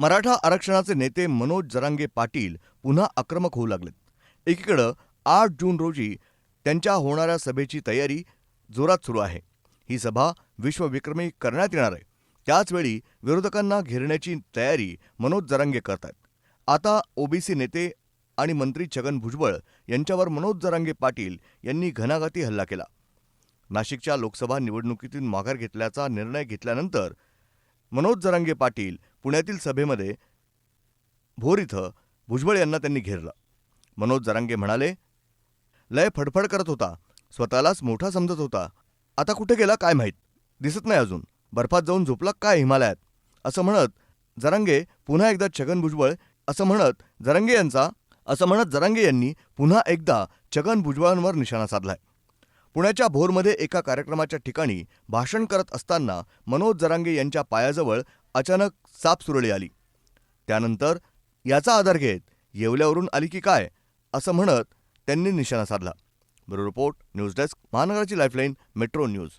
मराठा आरक्षणाचे नेते मनोज जरांगे पाटील पुन्हा आक्रमक होऊ लागलेत. एकीकडं 8 जून रोजी त्यांच्या होणाऱ्या सभेची तयारी जोरात सुरू आहे. ही सभा विश्वविक्रमी करण्यात येणार आहे. त्याचवेळी विरोधकांना घेरण्याची तयारी मनोज जरांगे करतायत. आता ओबीसी नेते आणि मंत्री छगन भुजबळ यांच्यावर मनोज जरांगे पाटील यांनी घणाघाती हल्ला केला. नाशिकच्या लोकसभा निवडणुकीतून माघार घेतल्याचा निर्णय घेतल्यानंतर मनोज जरांगे पाटील पुण्यातील सभेमध्ये भोर इथं भुजबळ यांना त्यांनी घेरलं. मनोज जरांगे म्हणाले, लय फडफड करत होता, स्वतःलाच मोठा समजत होता. आता कुठे गेला काय माहीत, दिसत नाही अजून, बर्फात जाऊन झोपला काय हिमालयात, असं म्हणत जरांगे पुन्हा एकदा छगन भुजबळ असं म्हणत जरांगे यांनी पुन्हा एकदा छगन भुजबळांवर निशाणा साधलाय. पुण्याच्या भोरमध्ये एका कार्यक्रमाच्या ठिकाणी भाषण करत असताना मनोज जरांगे यांच्या पायाजवळ अचानक सापसुरळी आली. त्यानंतर याचा आधार घेत येवल्यावरून आली की काय असं म्हणत त्यांनी निशाणा साधला. ब्युरो रिपोर्ट, न्यूज डेस्क, महानगराची लाईफलाईन, मेट्रो न्यूज.